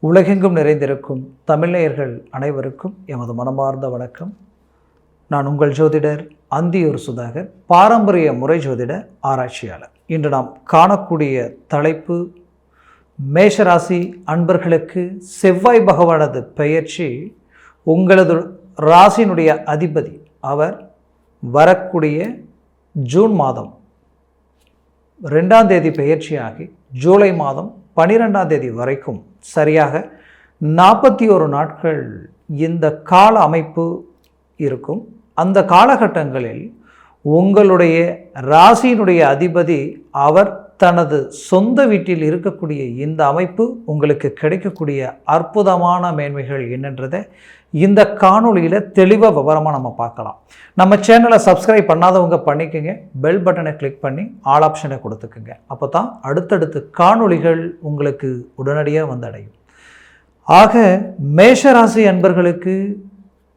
உலகெங்கும் நிறைந்திருக்கும் தமிழ்நேயர்கள் அனைவருக்கும் எமது மனமார்ந்த வணக்கம். நான் உங்கள் ஜோதிடர் அந்தியூர் சுதாகர், பாரம்பரிய முறை ஜோதிட ஆராய்ச்சியாளர். இன்று நாம் காணக்கூடிய தலைப்பு, மேஷராசி அன்பர்களுக்கு செவ்வாய் பகவானது பெயர்ச்சி உங்களது ராசியினுடைய அதிபதி. அவர் வரக்கூடிய ஜூன் மாதம் 2ஆம் தேதி பெயர்ச்சியாகி ஜூலை மாதம் 12ஆம் தேதி வரைக்கும் சரியாக 41 நாட்கள் இந்த கால அமைப்பு இருக்கும். அந்த காலகட்டங்களில் உங்களுடைய ராசியினுடைய அதிபதி அவர் தனது சொந்த வீட்டில் இருக்கக்கூடிய இந்த அமைப்பு உங்களுக்கு கிடைக்கக்கூடிய அற்புதமான மேன்மைகள் என்னன்றதை இந்த காணொளியில் தெளிவாக விவரமாக நம்ம பார்க்கலாம். நம்ம சேனலை சப்ஸ்கிரைப் பண்ணாதவங்க பண்ணிக்கோங்க, பெல் பட்டனை கிளிக் பண்ணி ஆல் ஆப்ஷனை கொடுத்துக்குங்க. அப்போ தான் அடுத்தடுத்து காணொளிகள் உங்களுக்கு உடனடியாக வந்தடையும். ஆக மேஷராசி அன்பர்களுக்கு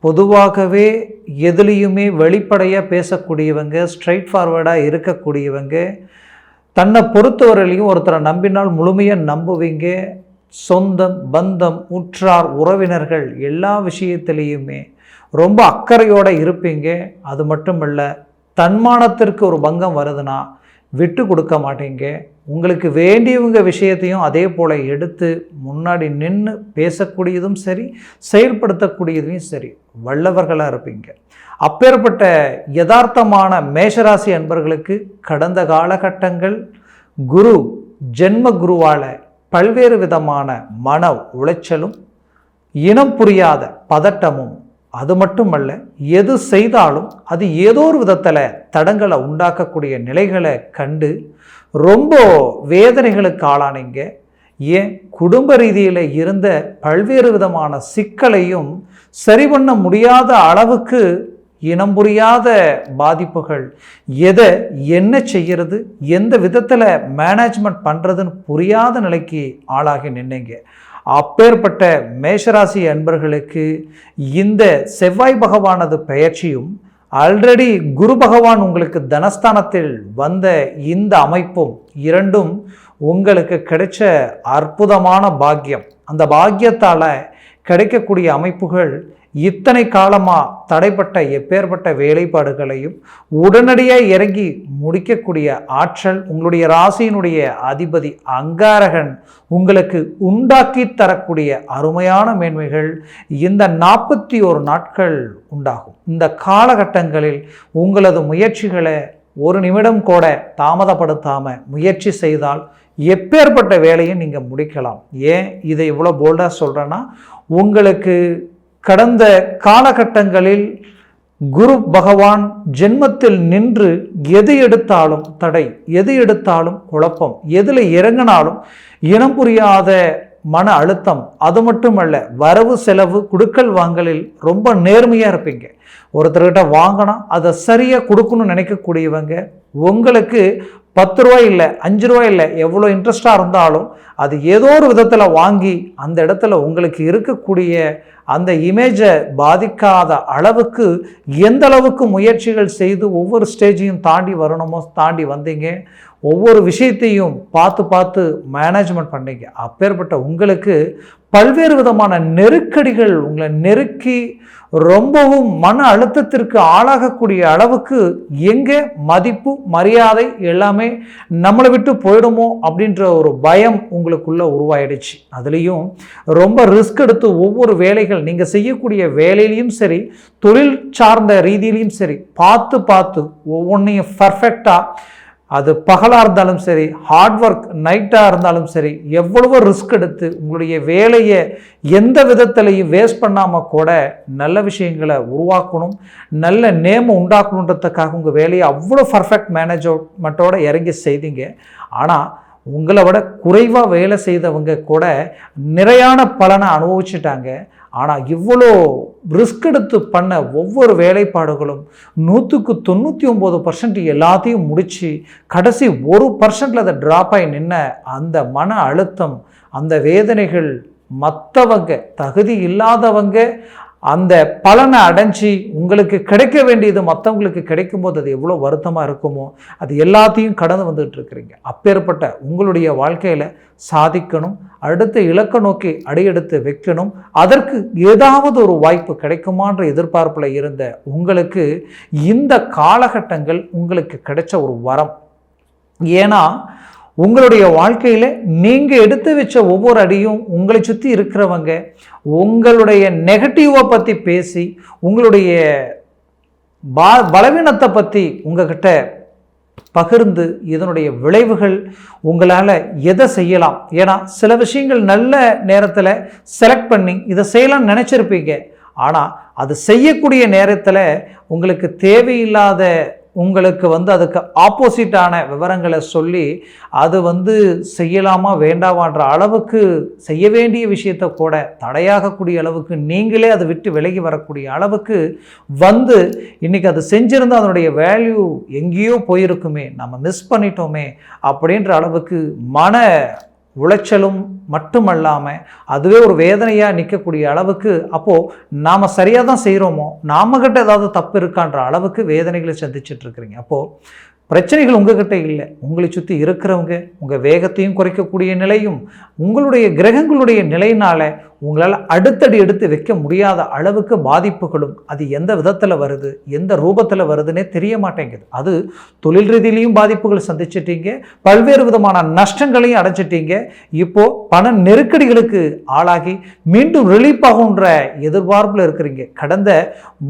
பொதுவாகவே எதுலேயுமே வெளிப்படையாக பேசக்கூடியவங்க, ஸ்ட்ரைட் ஃபார்வர்டாக இருக்கக்கூடியவங்க, தன்னை பொறுத்தவரையிலையும் ஒருத்தரை நம்பினால் முழுமையாக நம்புவீங்க. சொந்தம், பந்தம், உற்றார், உறவினர்கள் எல்லா விஷயத்திலையுமே ரொம்ப அக்கறையோடு இருப்பீங்க. அது மட்டும் இல்லை, தன்மானத்திற்கு ஒரு பங்கம் வருதுன்னா விட்டு கொடுக்க மாட்டீங்க. உங்களுக்கு வேண்டியவங்க விஷயத்தையும் அதே போல் எடுத்து முன்னாடி நின்று பேசக்கூடியதும் சரி, செயல்படுத்தக்கூடியதும் சரி வல்லவர்களாக இருப்பீங்க. அப்பேற்பட்ட யதார்த்தமான மேஷராசி அன்பர்களுக்கு கடந்த காலகட்டங்கள் குரு ஜென்ம குருவால் பல்வேறு விதமான மன உளைச்சலும், இனம் புரியாத பதட்டமும், அது மட்டுமல்ல எது செய்தாலும் அது ஏதோ ஒரு விதத்தில் தடங்களை உண்டாக்கக்கூடிய நிலைகளை கண்டு ரொம்ப வேதனைகளுக்கு ஆளானீங்க. ஏன் குடும்ப ரீதியில் இருந்த பல்வேறு விதமான சிக்கலையும் சரி பண்ண முடியாத அளவுக்கு இனம் புரியாத பாதிப்புகள், எதை என்ன செய்கிறது, எந்த விதத்தில் மேனேஜ்மெண்ட் பண்ணுறதுன்னு புரியாத நிலைக்கு ஆளாகி நின்னீங்க. அப்பேற்பட்ட மேஷராசி அன்பர்களுக்கு இந்த செவ்வாய் பகவானது பெயர்ச்சியும், ஆல்ரெடி குரு பகவான் உங்களுக்கு தனஸ்தானத்தில் வந்த இந்த அமைப்பும் இரண்டும் உங்களுக்கு கிடைச்ச அற்புதமான பாக்கியம். அந்த பாக்கியத்தால் கிடைக்கக்கூடிய அமைப்புகள் இத்தனை காலமாக தடைப்பட்ட எப்பேற்பட்ட வேலைப்பாடுகளையும் உடனடியாக இறங்கி முடிக்கக்கூடிய ஆற்றல் உங்களுடைய ராசியினுடைய அதிபதி அங்காரகன் உங்களுக்கு உண்டாக்கி தரக்கூடிய அருமையான மேன்மைகள் இந்த 41 நாட்கள் உண்டாகும். இந்த காலகட்டங்களில் உங்களது முயற்சிகளை ஒரு நிமிடம் கூட தாமதப்படுத்தாமல் முயற்சி செய்தால் எப்பேற்பட்ட வேலையும் நீங்கள் முடிக்கலாம். ஏன் இதை இவ்வளோ போல்டாக சொல்கிறேன்னா, உங்களுக்கு கடந்த காலகட்டங்களில் குரு பகவான் ஜென்மத்தில் நின்று எது எடுத்தாலும் தடை, எது எடுத்தாலும் குழப்பம், எதில் இறங்கினாலும் இனம் புரியாத மன அழுத்தம். அது மட்டுமல்ல, வரவு செலவு கொடுக்கல் வாங்கலில் ரொம்ப நேர்மையாக இருப்பீங்க. ஒருத்தர்கிட்ட வாங்கினா அதை சரியாக கொடுக்கணும்னு நினைக்கக்கூடியவங்க. உங்களுக்கு 10 ரூபாய் இல்லை, 5 ரூபாய் இல்லை, எவ்வளோ இன்ட்ரெஸ்டாக இருந்தாலும் அது ஏதோ ஒரு விதத்தில் வாங்கி அந்த இடத்துல உங்களுக்கு இருக்கக்கூடிய அந்த இமேஜை பாதிக்காத அளவுக்கு எந்த அளவுக்கு முயற்சிகள் செய்து ஒவ்வொரு ஸ்டேஜையும் தாண்டி வரணுமோ தாண்டி வந்தீங்க. ஒவ்வொரு விஷயத்தையும் பார்த்து மேனேஜ்மெண்ட் பண்ணீங்க. அப்பேற்பட்ட உங்களுக்கு பல்வேறு விதமான நெருக்கடிகள் உங்களை நெருக்கி ரொம்பவும் மன அழுத்தத்திற்கு ஆளாகக்கூடிய அளவுக்கு எங்கே மதிப்பு, மரியாதை எல்லாமே நம்மளை விட்டு போயிடுமோ அப்படின்ற ஒரு பயம் உங்களுக்குள்ள உருவாயிடுச்சு. அதுலேயும் ரொம்ப ரிஸ்க் எடுத்து ஒவ்வொரு வேலைகள் நீங்கள் செய்யக்கூடிய வேலையிலையும் சரி, தொழில் சார்ந்த ரீதியிலையும் சரி பார்த்து ஒவ்வொன்றையும் பர்ஃபெக்டாக, அது பகலாக இருந்தாலும் சரி, ஹார்ட் ஒர்க் நைட்டாக இருந்தாலும் சரி, எவ்வளவோ ரிஸ்க் எடுத்து உங்களுடைய வேலையை எந்த விதத்திலையும் வேஸ்ட் பண்ணாமல் கூட நல்ல விஷயங்களை உருவாக்கணும், நல்ல நேமை உண்டாக்கணுன்றதுக்காக உங்கள் வேலையை அவ்வளோ பர்ஃபெக்ட் மேனேஜ்மெண்ட்டோடு இறங்கி செய்தீங்க. ஆனால் உங்களை விட குறைவாக வேலை செய்தவங்க கூட நிறையான பலனை அனுபவிச்சுட்டாங்க. ஆனால் இவ்வளோ ரிஸ்க் எடுத்து பண்ண ஒவ்வொரு வேலைப்பாடுகளும் 100க்கு 99% எல்லாத்தையும் முடித்து கடைசி 1% அதை ட்ராப் ஆகி நின்ன அந்த மன அழுத்தம், அந்த வேதனைகள் மற்றவங்க, தகுதி இல்லாதவங்க அந்த பலனை அடைஞ்சி உங்களுக்கு கிடைக்க வேண்டியது மற்றவங்களுக்கு கிடைக்கும் போது அது எவ்வளோ வருத்தமாக இருக்குமோ அது எல்லாத்தையும் கடந்து வந்துட்டு இருக்கிறீங்க. அப்பேற்பட்ட உங்களுடைய வாழ்க்கையில் சாதிக்கணும், அடுத்த இலக்க நோக்கி அடியெடுத்து வைக்கணும், அதற்கு ஏதாவது ஒரு வாய்ப்பு கிடைக்குமான்ற எதிர்பார்ப்பில் இருந்த உங்களுக்கு இந்த காலகட்டங்கள் உங்களுக்கு கிடைச்ச ஒரு வரம். ஏன்னா உங்களுடைய வாழ்க்கையில் நீங்கள் எடுத்து வச்ச ஒவ்வொரு அடியும் உங்களை சுற்றி இருக்கிறவங்க உங்களுடைய நெகட்டிவை பற்றி பேசி உங்களுடைய பலவீனத்தை பற்றி உங்ககிட்ட பகிர்ந்து இதனுடைய விளைவுகள் உங்களால் எதை செய்யலாம். ஏன்னா சில விஷயங்கள் நல்ல நேரத்தில் செலக்ட் பண்ணி இதை செய்யலாம்னு நினச்சிருப்பீங்க. ஆனால் அது செய்யக்கூடிய நேரத்தில் உங்களுக்கு தேவையில்லாத உங்களுக்கு அதுக்கு ஆப்போசிட்டான விவரங்களை சொல்லி அது செய்யலாமா வேண்டாமான்ற அளவுக்கு செய்ய வேண்டிய விஷயத்தை கூட தடையாகக்கூடிய அளவுக்கு நீங்களே அதை விட்டு விலகி வரக்கூடிய அளவுக்கு இன்றைக்கி அது செஞ்சிருந்தால் அதனுடைய வேல்யூ எங்கேயோ போயிருக்குமே, நம்ம மிஸ் பண்ணிட்டோமே அப்படின்ற அளவுக்கு மன உளைச்சலும் மட்டுமல்லாமல் அதுவே ஒரு வேதனையாக நிற்கக்கூடிய அளவுக்கு அப்போது நாம் சரியாக தான் செய்கிறோமோ, நாமக்கிட்ட ஏதாவது தப்பு இருக்கான்ற அளவுக்கு வேதனைகளை சந்திச்சிட்ருக்குறீங்க. அப்போது பிரச்சனைகள் உங்ககிட்ட இல்லை, உங்களை சுற்றி இருக்கிறவங்க உங்கள் வேகத்தையும் குறைக்கக்கூடிய நிலையும் உங்களுடைய கிரகங்களுடைய நிலையினால் உங்களால் அடுத்தடி எடுத்து வைக்க முடியாத அளவுக்கு பாதிப்புகளும் அது எந்த விதத்தில் வருது எந்த ரூபத்தில் வருதுன்னே தெரிய மாட்டேங்குது. அது தொழில் ரீதியிலையும் பாதிப்புகள் சந்திச்சிட்டீங்க, பல்வேறு விதமான நஷ்டங்களையும் அடைச்சிட்டீங்க. இப்போது பண நெருக்கடிகளுக்கு ஆளாகி மீண்டும் ரிலீஃப் ஆகுன்ற எதிர்பார்ப்பில் இருக்கிறீங்க. கடந்த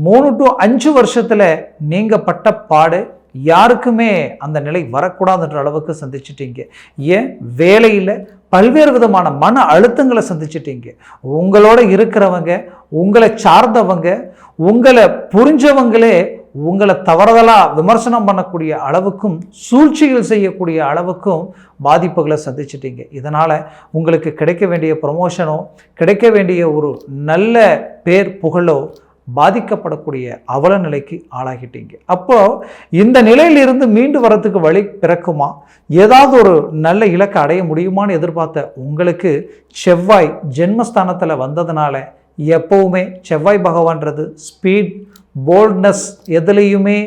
3 to 5 வருஷத்தில் நீங்கள் பட்ட பாடு யாருக்குமே அந்த நிலை வரக்கூடாதுன்ற அளவுக்கு சந்திச்சிட்டீங்க. ஏன் வேலையில் பல்வேறு விதமான மன அழுத்தங்களை சந்திச்சிட்டீங்க. உங்களோட இருக்கிறவங்க, உங்களை சார்ந்தவங்க, உங்களை புரிஞ்சவங்களே உங்களை தவறுதலாக விமர்சனம் பண்ணக்கூடிய அளவுக்கும் சூழ்ச்சிகள் செய்யக்கூடிய அளவுக்கும் பாதிப்புகளை சந்திச்சிட்டீங்க. இதனால் உங்களுக்கு கிடைக்க வேண்டிய ப்ரமோஷனோ கிடைக்க வேண்டிய ஒரு நல்ல பேர் புகழோ பாதிக்கப்படக்கூடிய அவல நிலைக்கு ஆளாகிட்டீங்க. அப்போ இந்த நிலையிலிருந்து மீண்டு வரத்துக்கு வழி பிறக்குமா, ஏதாவது ஒரு நல்ல இலக்கை அடைய முடியுமான்னு எதிர்பார்த்த உங்களுக்கு செவ்வாய் ஜென்மஸ்தானத்தில் வந்ததுனால எப்பவுமே செவ்வாய் பகவான்றது ஸ்பீட், போல்ட்னஸ் எதுலேயுமே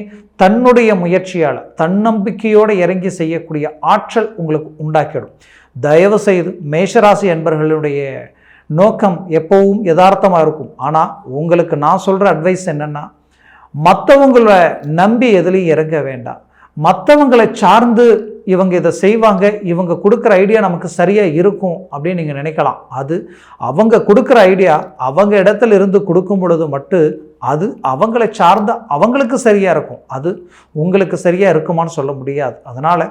தன்னுடைய முயற்சியால் தன்னம்பிக்கையோடு இறங்கி செய்யக்கூடிய ஆற்றல் உங்களுக்கு உண்டாக்கிடும். தயவு செய்து மேஷராசி என்பவர்களுடைய நோக்கம் எப்பவும் யதார்த்தமாக இருக்கும். ஆனால் உங்களுக்கு நான் சொல்கிற அட்வைஸ் என்னென்னா, மற்றவங்களை நம்பி எதுலையும் இறங்க வேண்டாம். மற்றவங்களை சார்ந்து இவங்க இதை செய்வாங்க, இவங்க கொடுக்குற ஐடியா நமக்கு சரியாக இருக்கும் அப்படின்னு நீங்கள் நினைக்கலாம். அது அவங்க கொடுக்குற ஐடியா அவங்க இடத்துல இருந்து கொடுக்கும் பொழுது மட்டும் அது அவங்களை சார்ந்த அவங்களுக்கு சரியாக இருக்கும், அது உங்களுக்கு சரியாக இருக்குமான்னு சொல்ல முடியாது. அதனால்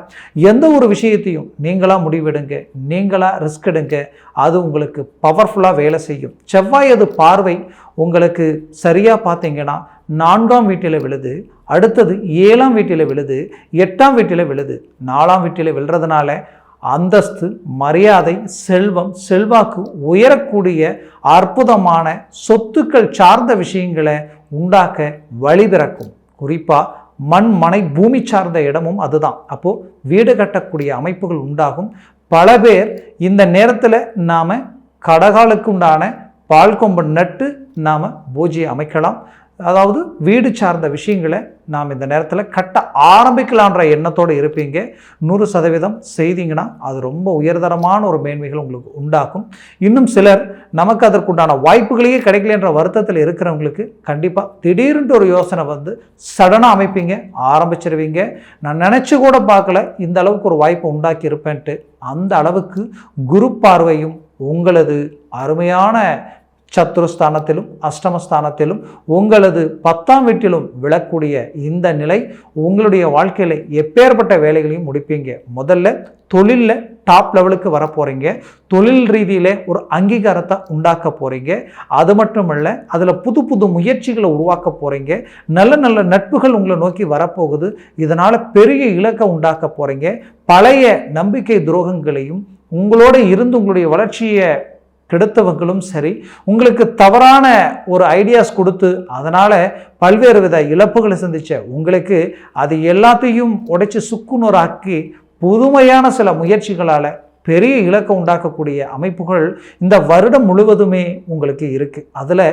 எந்த ஒரு விஷயத்தையும் நீங்களாக முடிவெடுங்க, நீங்களாக ரிஸ்க் எடுங்க, அது உங்களுக்கு பவர்ஃபுல்லாக வேலை செய்யும். செவ்வாய் அது பார்வை உங்களுக்கு சரியாக பார்த்தீங்கன்னா 4ஆம் வீட்டில் விழுது, அடுத்தது 7ஆம் வீட்டில் விழுது, 8ஆம் வீட்டில் விழுது. 4ஆம் வீட்டில் விழுறதுனால அந்தஸ்து, மரியாதை, செல்வம், செல்வாக்கு உயரக்கூடிய அற்புதமான சொத்துக்கள் சார்ந்த விஷயங்களை உண்டாக்க வழிபிறக்கும். குறிப்பாக மண், மனை, பூமி சார்ந்த இடமும் அதுதான். அப்போது வீடு கட்டக்கூடிய அமைப்புகள் உண்டாகும். பல பேர் இந்த நேரத்தில் நாம் கடகாலுக்கு உண்டான பால் கொம்பு நட்டு நாம் பூஜையை அமைக்கலாம். அதாவது வீடு சார்ந்த விஷயங்களை நாம் இந்த நேரத்தில் கட்ட ஆரம்பிக்கலான்ற எண்ணத்தோடு இருப்பீங்க. 100% செய்தீங்கன்னா அது ரொம்ப உயர்தரமான ஒரு மேன்மைகள் உங்களுக்கு உண்டாக்கும். இன்னும் சிலர் நமக்கு அதற்குண்டான வாய்ப்புகளையே கிடைக்கலன்ற வருத்தத்தில் இருக்கிறவங்களுக்கு கண்டிப்பாக திடீர்னு ஒரு யோசனை சடனாக அமைப்பீங்க, ஆரம்பிச்சிருவீங்க. நான் நினச்சி கூட பார்க்கல இந்த அளவுக்கு ஒரு வாய்ப்பை உண்டாக்கி இருப்பேன்ட்டு. அந்த அளவுக்கு குரு பார்வையும் உங்களது அருமையான சத்துருஸ்தானத்திலும் அஷ்டமஸ்தானத்திலும் உங்களது 10ஆம் வீட்டிலும் விழக்கூடிய இந்த நிலை உங்களுடைய வாழ்க்கையில் எப்பேற்பட்ட வேலைகளையும் முடிப்பீங்க. முதல்ல தொழிலில் டாப் லெவலுக்கு வர போகிறீங்க, தொழில் ரீதியில் ஒரு அங்கீகாரத்தை உண்டாக்க போகிறீங்க. அது மட்டுமல்ல, அதில் புது புது முயற்சிகளை உருவாக்க போகிறீங்க. நல்ல நல்ல நட்புகள் உங்களை நோக்கி வரப்போகுது. இதனால் பெரிய இலக்கை உண்டாக்க போகிறீங்க. பழைய நம்பிக்கை துரோகங்களையும் உங்களோட இருந்து உங்களுடைய வளர்ச்சியை கெடுத்தவங்களும் சரி, உங்களுக்கு தவறான ஒரு ஐடியாஸ் கொடுத்து அதனால் பல்வேறு வித இழப்புகளை சந்தித்த உங்களுக்கு அது எல்லாத்தையும் உடைச்சி சுக்குநூறாக்கி புதுமையான சில முயற்சிகளால் பெரிய இலக்கை உண்டாக்கக்கூடிய அமைப்புகள் இந்த வருடம் முழுவதுமே உங்களுக்கு இருக்குது. அதில்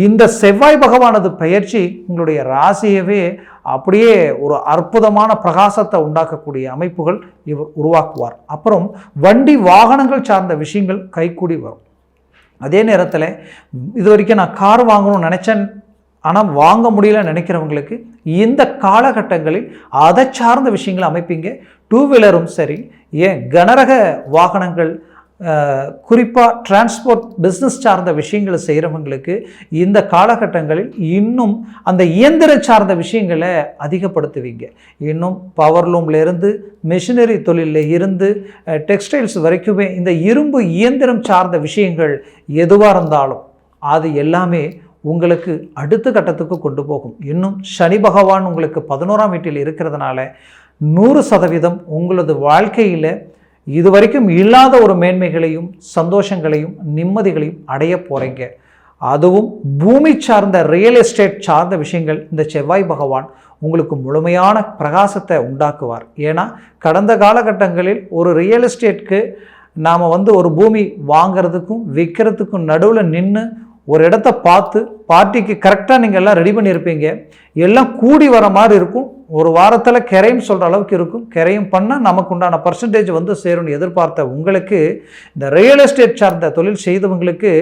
இந்த செவ்வாய் பகவானது பெயர்ச்சி உங்களுடைய ராசியவே அப்படியே ஒரு அற்புதமான பிரகாசத்தை உண்டாக்கக்கூடிய அமைப்புகள் இவர் உருவாக்குவார். அப்புறம் வண்டி வாகனங்கள் சார்ந்த விஷயங்கள் கைகூடி வரும். அதே நேரத்தில் இது வரைக்கும் நான் கார் வாங்கணும்னு நினச்சேன், ஆனால் வாங்க முடியல நினைக்கிறவங்களுக்கு இந்த காலகட்டங்களில் அதை சார்ந்த விஷயங்களை அமைப்பீங்க. டூ வீலரும் சரி, ஏன் கனரக வாகனங்கள், குறிப்பாக டிரான்ஸ்போர்ட் பிஸ்னஸ் சார்ந்த விஷயங்களை செய்கிறவங்களுக்கு இந்த காலகட்டங்களில் இன்னும் அந்த இயந்திரம் சார்ந்த விஷயங்களை அதிகப்படுத்துவீங்க. இன்னும் பவர்லூம்லேருந்து மிஷினரி தொழிலில் இருந்து டெக்ஸ்டைல்ஸ் வரைக்குமே இந்த இரும்பு இயந்திரம் சார்ந்த விஷயங்கள் எதுவாக இருந்தாலும் அது எல்லாமே உங்களுக்கு அடுத்த கட்டத்துக்கு கொண்டு போகும். இன்னும் சனி பகவான் உங்களுக்கு 11ஆம் வீட்டில் இருக்கிறதுனால 100% உங்களது வாழ்க்கையில் இதுவரைக்கும் இல்லாத ஒரு மேன்மைகளையும் சந்தோஷங்களையும் நிம்மதிகளையும் அடைய போகிறீங்க. அதுவும் பூமி சார்ந்த ரியல் எஸ்டேட் சார்ந்த விஷயங்கள் இந்த செவ்வாய் பகவான் உங்களுக்கு முழுமையான பிரகாசத்தை உண்டாக்குவார். ஏன்னா கடந்த காலகட்டங்களில் ஒரு ரியல் எஸ்டேட்க்கு நாம் ஒரு பூமி வாங்கிறதுக்கும் விற்கிறதுக்கும் நடுவில் நின்று ஒரு இடத்த பார்த்து பார்ட்டிக்கு கரெக்டாக நீங்கள் எல்லாம் ரெடி பண்ணியிருப்பீங்க. எல்லாம் கூடி வர மாதிரி இருக்கும். ஒரு வாரத்தில் கிரையும் சொல்கிற அளவுக்கு இருக்கும். கிரையும் பண்ணால் நமக்கு உண்டான பர்சன்டேஜ் சேரும்னு எதிர்பார்த்த உங்களுக்கு, இந்த ரியல் எஸ்டேட் சார்ந்த தொழில் செய்தவங்களுக்கு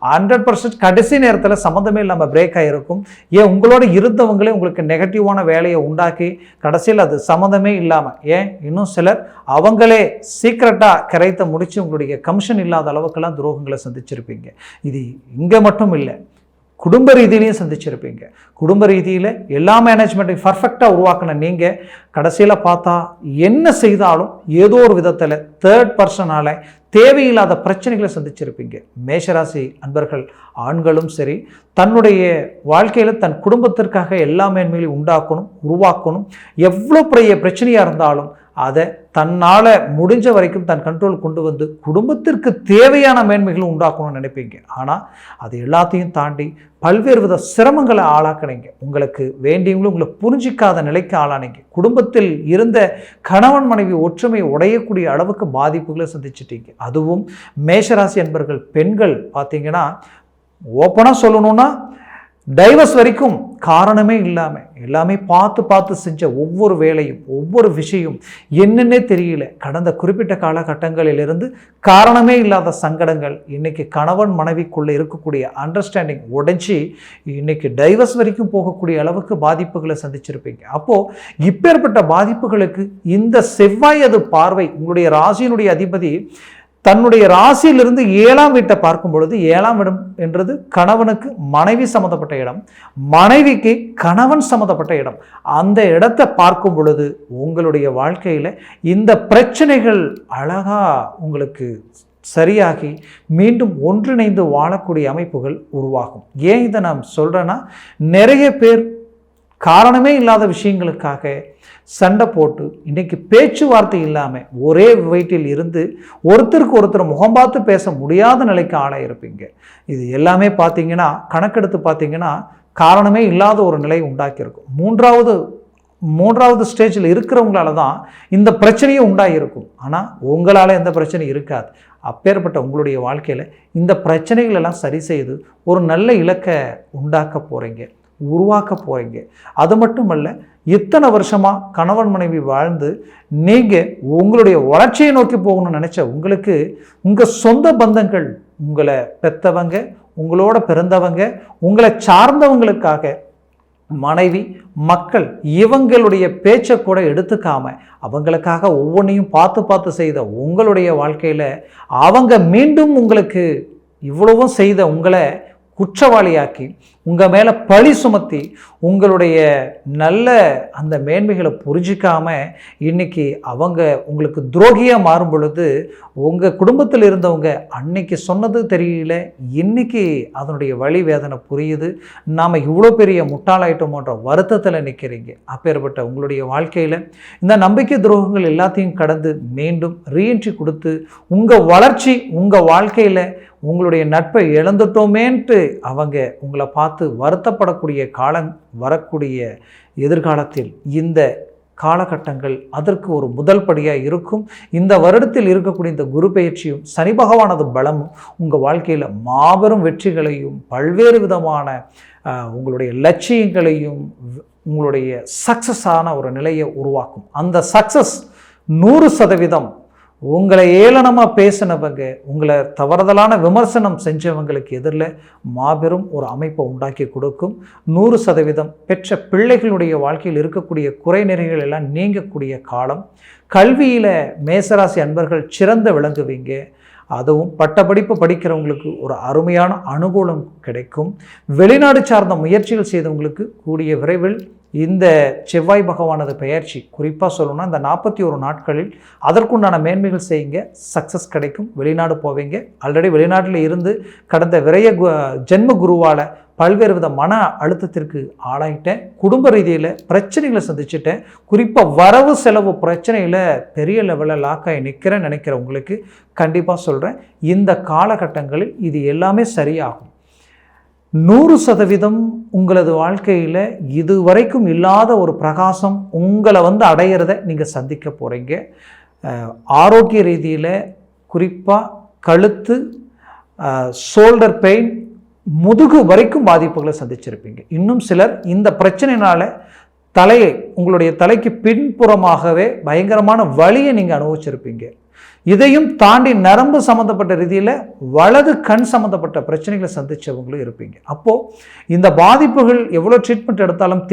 100% கடைசி நேரத்தில் சம்மந்தமே இல்லாமல் பிரேக் ஆகிருக்கும். ஏன் உங்களோட இருந்தவங்களே உங்களுக்கு நெகட்டிவான வேலையை உண்டாக்கி கடைசியில் அது சம்மந்தமே இல்லாமல், ஏன் இன்னும் சிலர் அவங்களே சீக்ரெட்டாக கிரைத்தை முடித்து உங்களுடைய கமிஷன் இல்லாத அளவுக்கெல்லாம் துரோகங்களை சந்திச்சிருப்பீங்க. இது இங்கே மட்டும் இல்லை, குடும்ப ரீதியிலையும் சந்திச்சிருப்பீங்க. குடும்ப ரீதியில் எல்லா மேனேஜ்மெண்ட்டையும் பர்ஃபெக்டாக உருவாக்கின நீங்கள் கடைசியில் பார்த்தா என்ன செய்தாலும் ஏதோ ஒரு விதத்தில் தேர்ட் பர்சனால் தேவையில்லாத பிரச்சனைகளை சந்திச்சிருப்பீங்க. மேஷராசி அன்பர்கள் ஆண்களும் சரி, தன்னுடைய வாழ்க்கையில் தன் குடும்பத்திற்காக எல்லா மேன்மைகளையும் உண்டாக்கணும், உருவாக்கணும். எவ்வளோ பெரிய பிரச்சனையாக இருந்தாலும் அதை தன்னால் முடிஞ்ச வரைக்கும் தன் கண்ட்ரோல் கொண்டு வந்து குடும்பத்திற்கு தேவையான மேன்மைகளை உண்டாக்கணும்னு நினைப்பீங்க. ஆனால் அது எல்லாத்தையும் தாண்டி பல்வேறு வித சிரமங்களை ஆளாக்குனீங்க. உங்களுக்கு வேண்டியவங்களும் உங்களை புரிஞ்சிக்காத நிலைக்கு ஆளானீங்க. குடும்பத்தில் இருந்த கணவன் மனைவி ஒற்றுமை உடையக்கூடிய அளவுக்கு பாதிப்புகளை சந்திச்சிட்டீங்க. அதுவும் மேஷராசி அன்பர்கள் பெண்கள் பார்த்தீங்கன்னா, ஓப்பனாக சொல்லணும்னா டைவர்ஸ் வரைக்கும் காரணமே இல்லாமல் எல்லாமே பார்த்து செஞ்ச ஒவ்வொரு வேலையும் ஒவ்வொரு விஷயம் என்னன்னே தெரியல. கடந்த குறிப்பிட்ட காலகட்டங்களிலிருந்து காரணமே இல்லாத சங்கடங்கள் இன்னைக்கு கணவன் மனைவிக்குள்ளே இருக்கக்கூடிய அண்டர்ஸ்டாண்டிங் உடைஞ்சி இன்னைக்கு டைவர்ஸ் வரைக்கும் போகக்கூடிய அளவுக்கு பாதிப்புகளை சந்திச்சிருப்பீங்க. அப்போது இப்பேற்பட்ட பாதிப்புகளுக்கு இந்த செவ்வாய் அது பார்வை, உங்களுடைய ராசியினுடைய அதிபதி தன்னுடைய ராசியிலிருந்து 7ஆம் வீட்டை பார்க்கும் பொழுது, 7ஆம் இடம் என்றது கணவனுக்கு மனைவி சம்மந்தப்பட்ட இடம், மனைவிக்கு கணவன் சம்மந்தப்பட்ட இடம். அந்த இடத்தை பார்க்கும் பொழுது உங்களுடைய வாழ்க்கையில் இந்த பிரச்சனைகள் அழகாக உங்களுக்கு சரியாகி மீண்டும் ஒன்றிணைந்து வாழக்கூடிய அமைப்புகள் உருவாகும். ஏன் இதை நான் சொல்கிறேன்னா, நிறைய பேர் காரணமே இல்லாத விஷயங்களுக்காக சண்டை போட்டு இன்றைக்கி பேச்சுவார்த்தை இல்லாமல் ஒரே வீட்டில் இருந்து ஒருத்தருக்கு ஒருத்தர் முகம் பார்த்து பேச முடியாத நிலைக்கு ஆளாக இருப்பீங்க. இது எல்லாமே பார்த்தீங்கன்னா, கணக்கெடுத்து பார்த்தீங்கன்னா காரணமே இல்லாத ஒரு நிலை உண்டாக்கியிருக்கும். மூன்றாவது ஸ்டேஜில் இருக்கிறவங்களால தான் இந்த பிரச்சனையும் உண்டாகிருக்கும். ஆனால் உங்களால் எந்த பிரச்சனையும் இருக்காது. அப்பேற்பட்ட உங்களுடைய வாழ்க்கையில் இந்த பிரச்சனைகள் எல்லாம் சரி செய்து ஒரு நல்ல இலக்கை உண்டாக்க போகிறீங்க, உருவாக்க போகிறீங்க. அது மட்டுமல்ல, இத்தனை வருஷமாக கணவன் மனைவி வாழ்ந்து நீங்கள் உங்களுடைய வளர்ச்சியை நோக்கி போகணும்னு நினச்ச உங்களுக்கு உங்கள் சொந்த பந்தங்கள், உங்களை பெற்றவங்க, உங்களோட பிறந்தவங்க, உங்களை சார்ந்தவங்களுக்காக மனைவி மக்கள் இவங்களுடைய பேச்சை கூட எடுத்துக்காம அவங்களுக்காக ஒவ்வொன்றையும் பார்த்து செய்த உங்களுடைய வாழ்க்கையில் அவங்க மீண்டும் உங்களுக்கு இவ்வளவும் செய்த உங்களை குற்றவாளியாக்கி உங்கள் மேலே பழி சுமத்தி உங்களுடைய நல்ல அந்த மேன்மைகளை புரிஞ்சிக்காம இன்னைக்கு அவங்க உங்களுக்கு துரோகியாக மாறும் பொழுது உங்கள் குடும்பத்தில் இருந்தவங்க அன்னைக்கு சொன்னது தெரியல, இன்னைக்கு அதனுடைய வலி வேதனை புரியுது. நாம் இவ்வளோ பெரிய முட்டாளாயிட்டோமோன்ற வருத்தத்தில் நிற்கிறீங்க. அப்பேற்பட்ட உங்களுடைய வாழ்க்கையில் இந்த நம்பிக்கை துரோகங்கள் எல்லாத்தையும் கடந்து மீண்டும் ரீஎன்ட்ரி கொடுத்து உங்கள் வளர்ச்சி, உங்கள் வாழ்க்கையில் உங்களுடைய நட்பை இழந்துட்டோமேன்ட்டு அவங்க உங்களை பார்த்து வருத்தப்படக்கூடிய காலம் வரக்கூடிய எதிர்காலத்தில் இந்த காலகட்டங்கள் அதற்கு ஒரு முதல் படியாக இருக்கும். இந்த வருடத்தில் இருக்கக்கூடிய இந்த குரு பெயர்ச்சியும் சனி பகவானது பலமும் உங்கள் வாழ்க்கையில் மாபெரும் வெற்றிகளையும் பல்வேறு விதமான உங்களுடைய லட்சியங்களையும் உங்களுடைய சக்ஸஸான ஒரு நிலையை உருவாக்கும். அந்த சக்ஸஸ் 100% உங்களை ஏளனமாக பேசினவங்க, உங்களை தவறுதலான விமர்சனம் செஞ்சவங்களுக்கு எதிரில் மாபெரும் ஒரு அமைப்பை உண்டாக்கி கொடுக்கும். 100% பெற்ற பிள்ளைகளுடைய வாழ்க்கையில் இருக்கக்கூடிய குறைநிறைகள் எல்லாம் நீங்கக்கூடிய காலம். கல்வியில் மேசராசி அன்பர்கள் சிறந்து விளங்குவீங்க. அதுவும் பட்டப்படிப்பு படிக்கிறவங்களுக்கு ஒரு அருமையான அனுகூலம் கிடைக்கும். வெளிநாடு சார்ந்த முயற்சிகள் செய்தவங்களுக்கு கூடிய விரைவில் இந்த செவ்வாய் பகவானது பெயர்ச்சி, குறிப்பாக சொல்லணும்னா இந்த 41 நாட்களில் அதற்குண்டான மேன்மைகள் செய்யுங்க, சக்ஸஸ் கிடைக்கும். வெளிநாடு போவீங்க. ஆல்ரெடி வெளிநாட்டில் இருந்து கடந்த ஜென்ம குருவால் பல்வேறு வித மன அழுத்தத்திற்கு ஆளாயிட்டேன். குடும்ப ரீதியில் பிரச்சனைகளை சந்திச்சிட்டேன். குறிப்பாக வரவு செலவு பிரச்சனையில் பெரிய லெவலில் லாக்காகி நிற்கிறேன்னு நினைக்கிறவங்களுக்கு கண்டிப்பாக சொல்கிறேன், இந்த காலகட்டங்களில் இது எல்லாமே சரியாகும். 100% உங்களது வாழ்க்கையில் இதுவரைக்கும் இல்லாத ஒரு பிரகாசம் உங்களை அடையிறத நீங்கள் சந்திக்க போகிறீங்க. ஆரோக்கிய ரீதியில் குறிப்பாக கழுத்து, ஷோல்டர் பெயின், முதுகு வரைக்கும் பாதிப்புகளை சந்திச்சிருப்பீங்க. இன்னும் சிலர் இந்த பிரச்சனையினால் உங்களுடைய தலைக்கு பின்புறமாகவே பயங்கரமான வலியை நீங்கள் அனுபவிச்சிருப்பீங்க. இதையும் தாண்டி நரம்பு சம்மந்தப்பட்ட ரீதியில் வலது கண் சம்மந்தப்பட்ட பிரச்சனைகளை சந்தித்தவங்களும் இருப்பீங்க. அப்போது இந்த பாதிப்புகள் எவ்வளோ ட்ரீட்மெண்ட் எடுத்தாலும்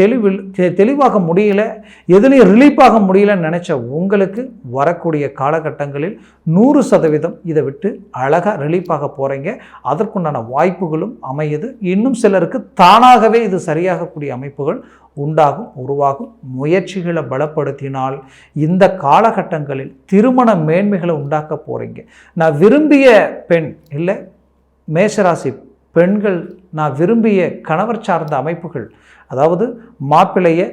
தெளிவாக முடியல, எதுலேயும் ரிலீஃப் ஆக முடியலன்னு நினச்ச உங்களுக்கு வரக்கூடிய காலகட்டங்களில் 100% இதை விட்டு அழகாக ரிலீஃப் ஆக போகிறீங்க. அதற்குண்டான வாய்ப்புகளும் அமையுது. இன்னும் சிலருக்கு தானாகவே இது சரியாகக்கூடிய அமைப்புகள் உருவாகும். முயற்சிகளை பலப்படுத்தினால் இந்த காலகட்டங்களில் திருமண மேன்மைகளை உண்டாக்க போகிறீங்க. நான் விரும்பிய பெண் இல்லை, மேஷராசி பெண்கள் நான் விரும்பிய கணவர் சார்ந்த அமைப்புகள், அதாவது மாப்பிள்ளையை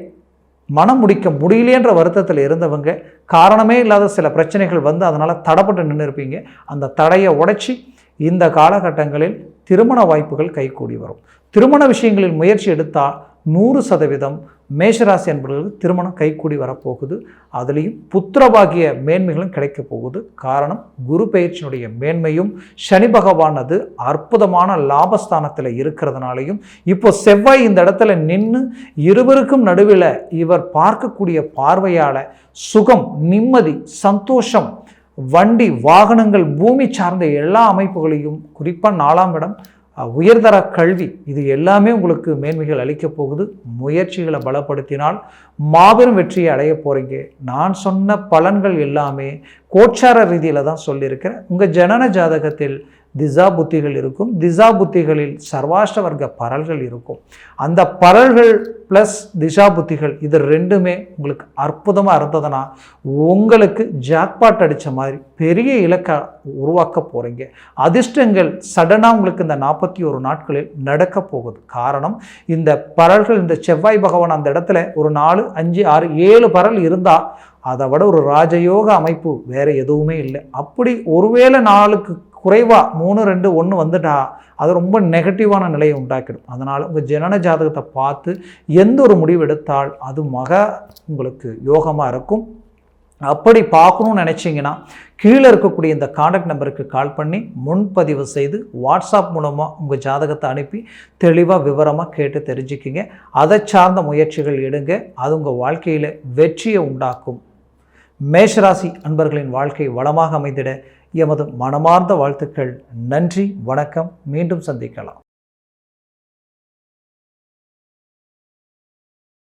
மனம் முடிக்க முடியலையன்ற வருத்தத்தில் இருந்தவங்க, காரணமே இல்லாத சில பிரச்சனைகள் அதனால் தடைப்பட்டு நின்று இருப்பீங்க. அந்த தடையை உடைச்சி இந்த காலகட்டங்களில் திருமண வாய்ப்புகள் கைகூடி வரும். திருமண விஷயங்களில் முயற்சி எடுத்தால் 100% மேஷராசி என்பவர்களுக்கு திருமணம் கைகூடி வரப்போகுது. அதுலேயும் புத்திரபாகிய மேன்மைகளும் கிடைக்க போகுது. காரணம், குரு பெயர்ச்சியினுடைய மேன்மையும் சனி பகவானது அற்புதமான லாபஸ்தானத்தில் இருக்கிறதுனாலையும் இப்போ செவ்வாய் இந்த இடத்துல நின்று இருவருக்கும் நடுவில் இவர் பார்க்கக்கூடிய பார்வையால் சுகம், நிம்மதி, சந்தோஷம், வண்டி, வாகனங்கள், பூமி சார்ந்த எல்லா அமைப்புகளையும், குறிப்பாக 4ஆம் இடம், உயர்தர கல்வி, இது எல்லாமே உங்களுக்கு மேன்மைகள் அளிக்க போகுது. முயற்சிகளை பலப்படுத்தினால் மாபெரும் வெற்றியை அடைய போகிறீங்க. நான் சொன்ன பலன்கள் எல்லாமே கோச்சார ரீதியில் தான் சொல்லியிருக்கிறேன். உங்கள் ஜனன ஜாதகத்தில் திசா புத்திகள் இருக்கும். திசா புத்திகளில் சர்வாஷ்ட வர்க்க பரல்கள் இருக்கும். அந்த பரல்கள் ப்ளஸ் திசா புத்திகள் இது ரெண்டுமே உங்களுக்கு அற்புதமாக இருந்ததுன்னா உங்களுக்கு ஜாக்பாட் அடித்த மாதிரி பெரிய இலக்கை உருவாக்க போகிறீங்க. அதிர்ஷ்டங்கள் சடனாக உங்களுக்கு இந்த 41 நாட்களில் நடக்க போகுது. காரணம், இந்த பரல்கள், இந்த செவ்வாய் பகவான் அந்த இடத்துல ஒரு 4, 5, 6, 7 பரல் இருந்தால் அதை விட ஒரு ராஜயோக அமைப்பு வேறு எதுவுமே இல்லை. அப்படி ஒருவேளை 4க்கு குறைவாக 3, 2, 1 வந்துட்டா அது ரொம்ப நெகட்டிவான நிலையை உண்டாக்கிடும். அதனால் உங்கள் ஜனன ஜாதகத்தை பார்த்து எந்த ஒரு முடிவு எடுத்தால் அது உங்களுக்கு யோகமாக இருக்கும். அப்படி பார்க்கணும்னு நினச்சிங்கன்னா கீழே இருக்கக்கூடிய இந்த கான்டாக்ட் நம்பருக்கு கால் பண்ணி முன்பதிவு செய்து வாட்ஸ்அப் மூலமாக உங்கள் ஜாதகத்தை அனுப்பி தெளிவாக விவரமாக கேட்டு தெரிஞ்சுக்கிங்க. அதை சார்ந்த முயற்சிகள் எடுங்க. அது உங்கள் வாழ்க்கையில் வெற்றியை உண்டாக்கும். மேஷராசி அன்பர்களின் வாழ்க்கை வளமாக அமைந்திட எமது மனமார்ந்த வாழ்த்துக்கள். நன்றி, வணக்கம். மீண்டும் சந்திக்கலாம்.